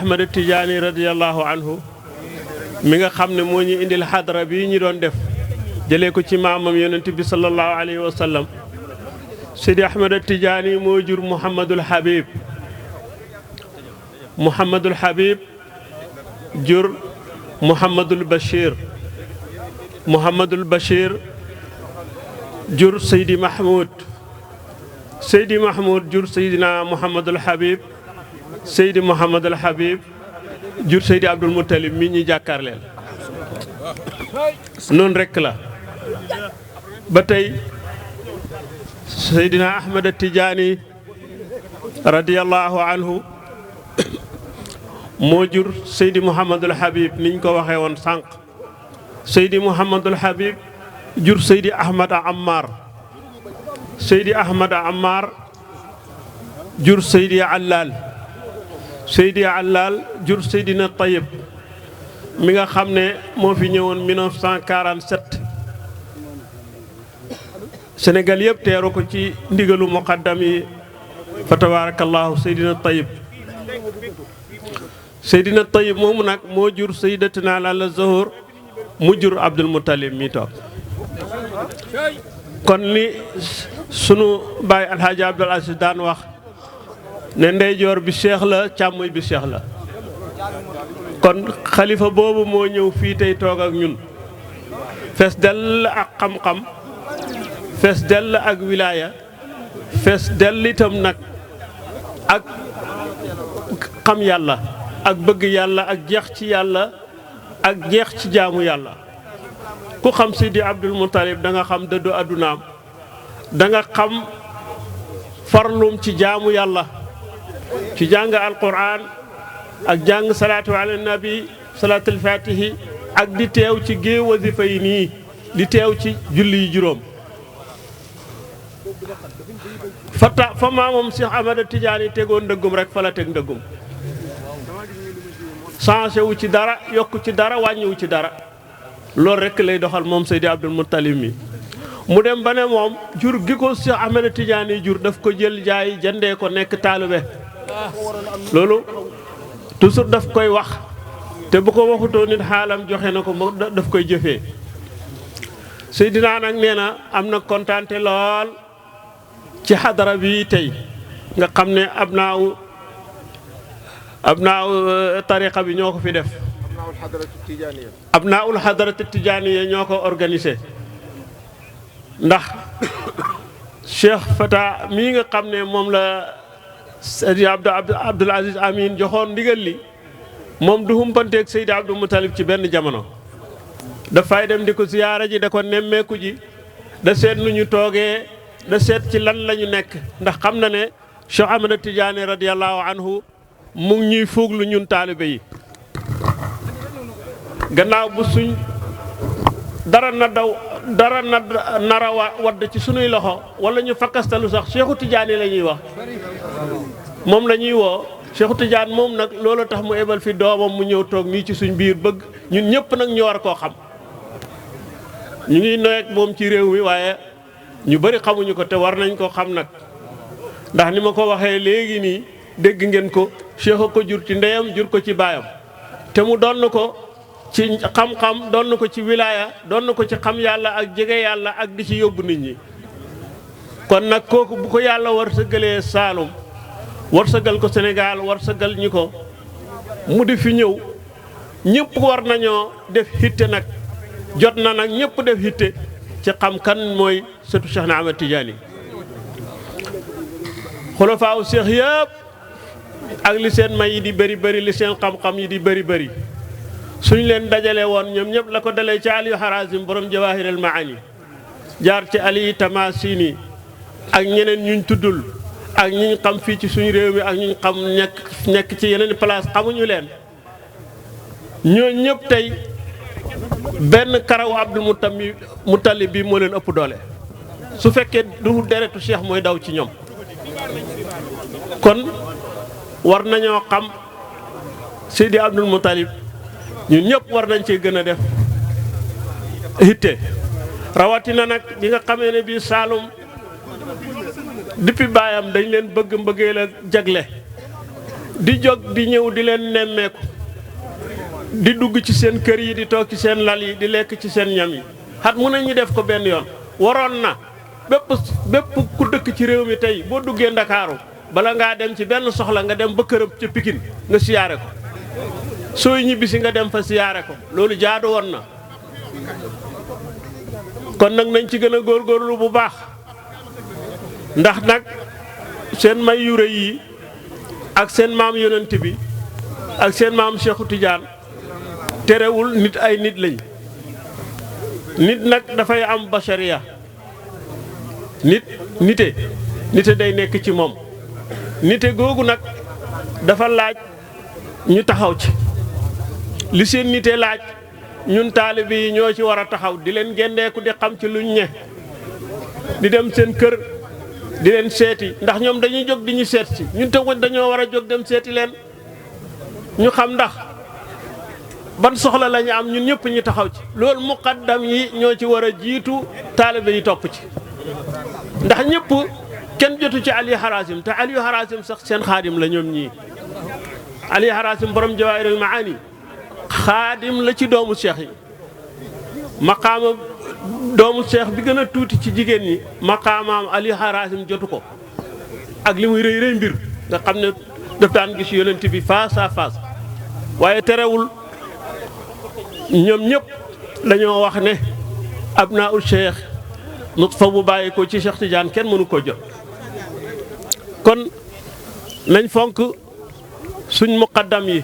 Ahmad Tijaani radiyallahu anhu mi nga xam ne moo ñu indil xadara bi ñu doon def jëlee ko ci maamam yonent bi sallallahu alayhi wa sallam. Sidi Ahmad Tijaani moo jur Mouhamadul Habib. Mouhamadul Habib jur Mouhamadul Bachir. Mouhamadul Bachir jur Seydi Mahmoud. Seydi Mahmoud jur Seydina Mouhamadul Habib. Seydi Mouhamadul Habib jur Seydi Abdul Muttalib mi ñuy jàkkaarleel. noonu rekk la ba tey Seydina Ahmad Tijaani radiyallahu anhu moo jur Seydi Mouhamadul Habib niñ ko waxee woon sànq. Seydi Mouhamadul Habib jur Seydi Ahmad Ammar. Seydi Ahmad Ammar jur Seydi Allal. Seydi Allal jur Seydina Tayyib mi nga xam ne moo fi ñëwoon 1947. Sénégal yëpp teeru ko ci ndigalu muqaddam yi fa tabarakallahu Seydina Tayyib. Seydina Tayyib moomu nag moo jur Seydatuna Lalla Zuhur mu jur Abdul Muttalib mi toog. kon li sunu baay Alhaaji Abdul Aziz daan wax ne ndeyjoor bi cheikh la càmmoñ bi cheikh la. kon xalifa boobu moo ñëw fii tey toog ak ñun fees dell ak xam-xam fees dell ak wilaaya fees dell itam nag ak xam yàlla ak bëgg yàlla ak jeex ci yàlla ak jeex ci jaamu yàlla. ku xam Sidi Abdul Muttalib da nga xam dëddu addunaam da nga xam farlum ci jaamu yàlla ci jàng alquran ak jàng salaatu ala nabi salaatul fatihi ak di teew ci géew wasifa yi nii di teew ci julli yi juróom. fa maamam Cheikh Ahmad Tidiane tegoon ndëggum rek fa la teg ndëggum. changé wu ci dara yokku ci dara wàññiwu ci dara loolu rek lay doxal moom Seydi Abdul Muttalib mi. mu dem ba ne moom jur gi ko Cheikh Ahmad Tidiane jur daf ko jël jaay jëndee ko nekk taalibe. loolu toujours daf koy wax te bu ko waxutoo nit xaalam joxe na ko daf koy jëfee. Seydina nag nee na am na kontaante lool ci xadara bi tey nga xam ne abnaaw tariqa bi ñoo ko fi def. abnaawul xadaratu tijaaniya ñoo ko organisé ndax Cheikh Fata mii nga xam ne moom la Seydi Abdul Aziz Amin joxoon ndigal li moom du humpanteeg Seydi Abdul Muttalib ci benn jamono. dafay dem di ko ziyaara ji da ko nemmeeku ji da seet nu ñu toogee da seet ci lan la ñu nekk ndax xam na ne Cheikh Ahmad Tidiane radiyallahu anhu mu ngi ñuy fuuglu ñun taalibe yi. gannaaw bu suñ dara nara wadd ci sunuy loxo wala ñu fakkastalu sax Cheikhu Tidiane la ñuy wax moom la ñuy woo Cheikhu Tidiane moom nag loolu tax mu ebal fi doomam mu ñëw toog nii ci suñ biir bëgg ñun ñëpp nag ñu war koo xam. ñu ngi noyeeg moom ci réew mi waaye ñu bari xamuñu ko te war nañ ko xam nag ndax ni ma ko waxee léegi nii dégg ngeen ko Cheikh ko jur ci ndeyam jur ko ci baayam te mu doon ko ci xam-xam doon ko ci wilaaya doon ko ci xam yàlla ak jege yàlla ak di ci yóbbu nit ñi. kon nag kooku bu ko yàlla war sëgalee Saalum war sëgal ko Sénégal war sëgal ñi ko mu di fi ñëw ñëpp war nañoo def hitte nag jot na nag ñëpp def hitte ci xam kan mooy sëtu Cheikh na Ahmad Tidiane. xulafaaw Cheikh yëpp ak li seen may yi di bëri bëri li seen xam-xam yi di bëri bëri suñ leen dajale woon ñoom ñëpp la ko dalee ci Aliyu Harazim borom Jawahirul Maani jaar ci Ali Tamasini ak ñeneen ñuñ tuddul ak ñiñ xam fii ci suñu réew mi ak ñiñ xam nekk ci yeneen place xamuñu leen ñoo ñëpp tey benn karaw Abdul Muttalib bi moo leen ëpp doole su fekkee du deretu Cheikh mooy daw ci ñoom. kon war nañoo xam Seydi Abdul Muttalib ñun ñëpp war nañ cee gën a def hitte rawatina nag ñi nga xamee ne bii Saalum depuis baayam dañ leen bëgg mbëggeel ak jagle di jóg di ñëw di leen nemmeeku di dugg ci seen kër yi di toog ci seen lal yi di lekk ci seen ñam yi xat mu ne ñu def ko benn yoon waroon na bépp ku dëkk ci réew mi tey boo duggee Ndakaaru bala ngaa dem ci benn soxla nga dem ba këram ca Pikine nga siyaare ko sooy ñibbisi nga dem fa siyaare ko loolu jaadu woon na kon nag nañ ci gën a góorgóorlu bu baax ndax nag seen may yu rëy yi ak seen maam yonent bi ak seen maam Cheikhu Tidiane terewul nit ay nit lañ nit nag dafay am bashariya nite day nekk ci moom nite googu nag dafa laaj ñu taxaw ci li seen nite laaj ñun taalibe yi ñoo ci war a taxaw di leen gendeeku di xam ci luñ ñe di dem seen kër di leen seeti ndax ñoom dañuy jóg di ñu seet si ñun tamit dañoo war a jóg dem seeti leen ñu xam ndax ban soxla la ñu am ñun ñëpp ñu taxaw ci loolu muqaddam yi ñoo ci war a jiitu taalibe yi topp ci ndax ñëpp kenn jotu ci Aliou Harazim te Aliou Harazim sax seen xaadim la ñoom ñii Aliou Harazim borom Jawaahirul Maani xaadim la ci doomu cheikh yi maqaama doomu cheikh bi gën a tuuti ci jigéen ñi maqaamaam Aliou Harazim jotu ko ak li muy rëy mbir nga xam ne daf daan gis yonent bi face à face waaye terewul ñoom ñëpp dañoo wax ne abnaa'u cheikh nutfa bu bàyyi ko ci Cheikh Tidiane kenn mënu ko jot kon nañ fonk suñ muqaddam yi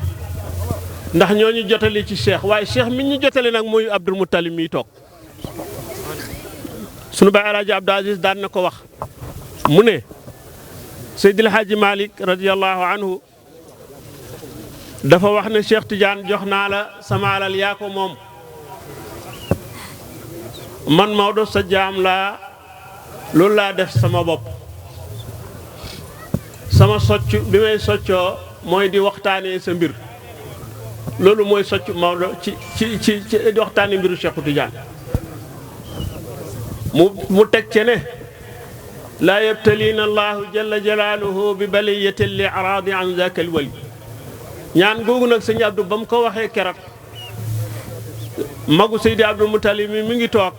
ndax ñoo ñu jotali ci cheikh waaye cheikh mi ñu jotali nag mooy Abdul Muttalib miy toog sunu baay Alaaji Abdou Aziz daan na ko wax mu ne Seydil Hadji Malick radiyallahu anhu dafa wax ne Cheikh Tidiane jox naa la sama alal yaa ko moom man Maodo sa jaam laa loolu laa def sama bopp sama socc bi may soccoo mooy di waxtaanee sa mbir loolu mooy socc Maodo ci di waxtaanee mbiru Cheikh Tidiane mu teg ce ne laa yabtaliina allahu jalla jalaaluhu bi baliyatin li araadi an zaaka al wali ñaan googu nag sëñ Abdou ba mu ko waxee keroog magu Seydi Abdou Moutalib mi ngi toog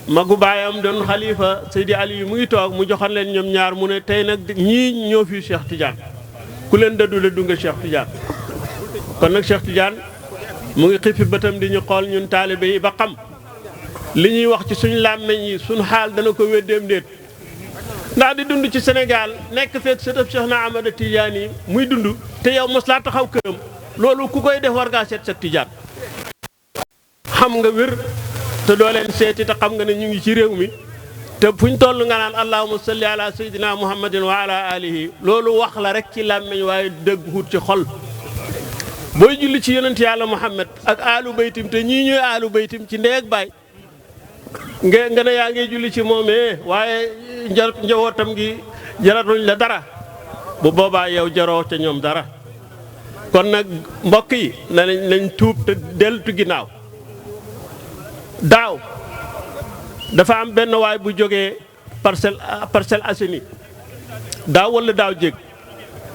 magu baayam doon xalifa Seydi Aliou mu ngi toog mu joxoon leen ñoom ñaar mu ne tey nag ñii ñoo fi Cheikh Tidiane ku leen dëddu la du nga Cheikh Tidiane kon nag Cheikh Tidiane mu ngi xippi bëtam di ñu xool ñun taalibe yi ba xam li ñuy wax ci suñu làmmeñ yi suñu xaal dana ko weddeem déet ndax di dund ci Sénégal nekk fekk sëtëb Cheikh na Ahmada Tidiane yi muy dund te yow mos laa taxaw këram loolu ku koy def war ngaa seet Cheikh Tidiane xam nga wér te doo leen seeti te xam nga ne ñu ngi ci réew mi te fuñ toll nga naan allahumma salli ala sayyidina muhammadin wa ala alihi loolu wax la rek ci làmmeñ waaye dëgg wut ci xol booy julli ci yonent yàlla Muhammad ak aalu baytim te ñii ñooy aalu baytim ci ndeeg baay nga ne yaa ngi julli ci moomee waaye njabootam gi jaratuñ la dara bu boobaa yow jaroo ca ñoom dara kon nag mbokk yi nañ tuub te deltu ginnaaw daaw dafa am benn waay bu jógee Parcelles Assainies daaw wala daaw jég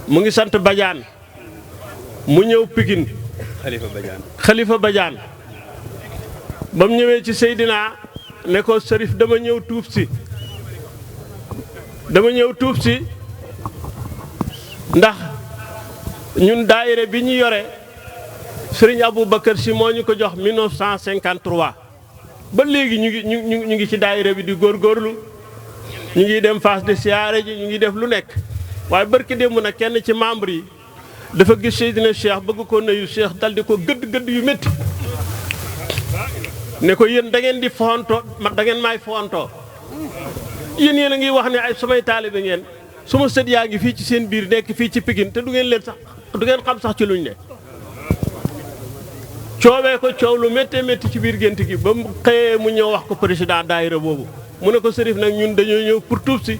mu ngi sant Badiane mu ñëw Pikine Khalifa Badiane ba mu ñëwee ci Seydina ne ko Sërif dama ñëw tuub si ndax ñun daayira bi ñu yore Serigne Aboubacar Sy moo ñu ko jox 1953 ba léegi ñu ngi ci daayira bi di góorgóorlu ñu ngi dem Fass de siyaare ji ñu ngi def lu nekk waaye barki démb nag kenn ci membre yi dafa gis Seydina Cheikh bëgg ko nuyu Cheikh dal di ko gëdd yu métti ne ko yéen da ngeen di fontoo da ngeen maay fontoo yéen a ngi wax ne ay samay taalibe ngeen suma sët yaa ngi fii ci seen biir nekk fii ci Pikine te du ngeen xam sax ci luñ ne coowee ko coow lu méttee métti ci biir gént gi ba mu xëyee mu ñëw wax ko président daayira boobu mu ne ko Sërif nag ñun dañoo ñëw pour tuub si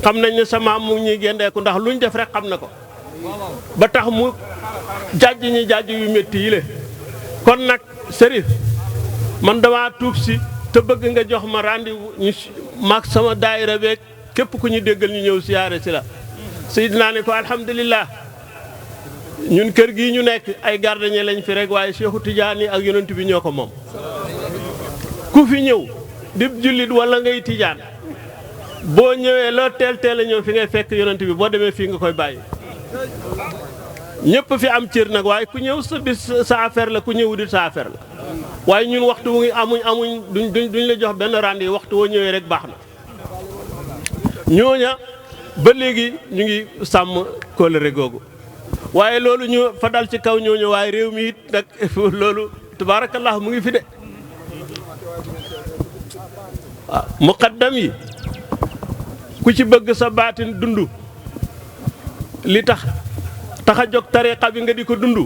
xam nañ ne sa maam mu ngi ñuy gendeeku ndax luñ def rek xam na ko ba tax mu jàjj yu métti yi le kon nag Sërif man dama tuub si te bëgg nga jox ma rendez-vous ñu maag sama daayira beeg képp ku ñu déggal ñu ñëw siyaare si la Seydina ne ko alhamdulillah ñun kër gii ñu nekk ay gardien lañ fi rek waaye Cheikhu Tidiane ak yonent bi ñoo ko moom ku fi ñëw di jullit wala ngay tijaan boo ñëwee loo teel a ñëw fi ngay fekk yonent bi boo demee fii nga koy bàyyi ñëpp fi am cër nag waaye ku ñëw sa bis sa affaire la ku ñëw di sa affaire la waaye ñun waxtu wu ngi amuñ duñ la jox benn rendez-vous waxtu woo ñëwee rek baax na ñooña ba léegi ñu ngi sàmm kóllëre googu waaye loolu ñu fa dal ci kaw ñooñu waaye réew mi it nag loolu tabaarakallah mu ngi fi de waaw muqaddam yi ku ci bëgg sa baatin dund li tax a jóg tariqa bi nga di ko dund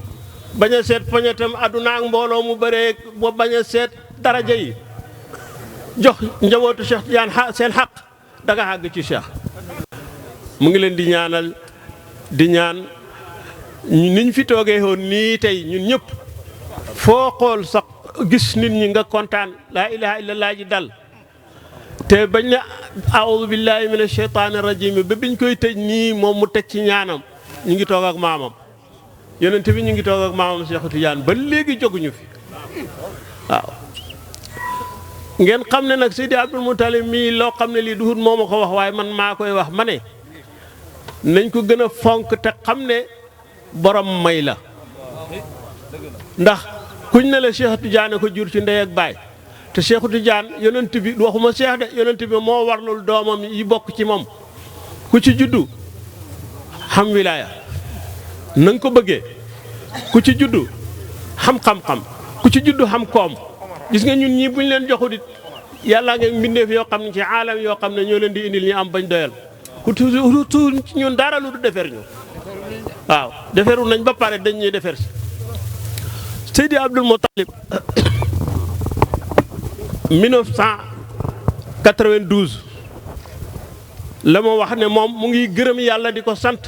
bañ a seet poñetam àdduna ak mbooloo mu bëree ba bañ a seet daraja yi jox njabootu Cheikh Tidiane seen xaq da nga àgg ci Cheikh mu ngi leen di ñaanal di ñaan niñ fi toogee woon nii tey ñun ñëpp foo xool sax gis nit ñi nga kontaan laa ilaha illallah ji dal te bañ ne aoudu billahi min asheytaani rajim ba biñ koy tëj nii moom mu teg ci ñaanam ñu ngi toog ak maamam yonent bi ñu ngi toog ak maamam Cheikh Tidiane ba léegi jóguñu fi waaw ngeen xam ne nag Seydi Abdul Mutalib mii loo xam ne lii duhut moo ma ko wax waaye man maa koy wax ma ne nañ ko gën a fonk te xam ne borom may la ndax kuñ ne la Cheikh Tidiane ko jur ci ndey ak baay te Cheikh Tidiane yonent bi waxuma Cheikh de yonent bi moo warlul doomam yi bokk ci moom ku ci juddu xam wilaaya na nga ko bëggee ku ci juddu xam xam-xam ku ci juddu xam koom gis nga ñun ñii buñ leen joxu dit yàllaa nga mbindeef yoo xam ne ci aalam yoo xam ne ñoo leen di indil ñu am bañ doyal ku tuuti ci ñun dara lu du defer ñu waaw deferu nañ ba pare dañ ñuy defer si Seydi Abdul Muttalib 1992 la ma wax ne moom mu ngi gërëm yàlla di ko sant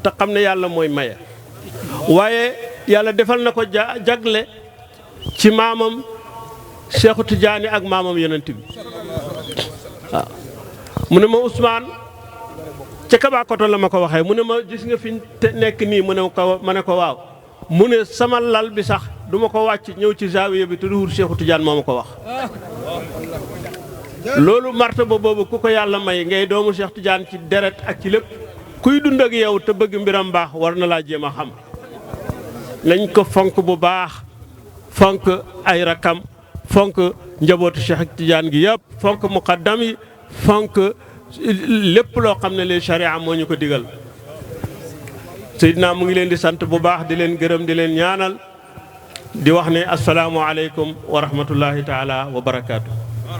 te xam ne yàlla mooy maye waaye yàlla defal na ko jagle ci maamam Cheikhu Tidiane ak maamam yonent bi waaw mu ne ma Ousmane ca Kabakoto la ma ko waxee mu ne ma gis nga fi nekk nii mu ne ko ma ne ko waaw mu ne sama lal bi sax du ma ko wàcc ñëw ci zaawiya bi te duhur Cheikhu Tidiane moo ma ko wax loolu martaba boobu ku ko yàlla may ngay doomu Cheikh Tidiane ci deret ak ci lépp kuy dund ak yow te bëgg mbiram baax war na laa jéem a xam nañ ko fonk bu baax fonk ay rakam fonk njabootu Cheikh Tidiane gi yëpp fonk muqaddam yi fonk lépp loo xam ne lee charia moo ñu ko digal Seydina mu ngi leen di sant bu baax di leen gërëm di leen ñaanal di wax ne asalaamu aleykum wa rahmatullahi taala wa barakaatu.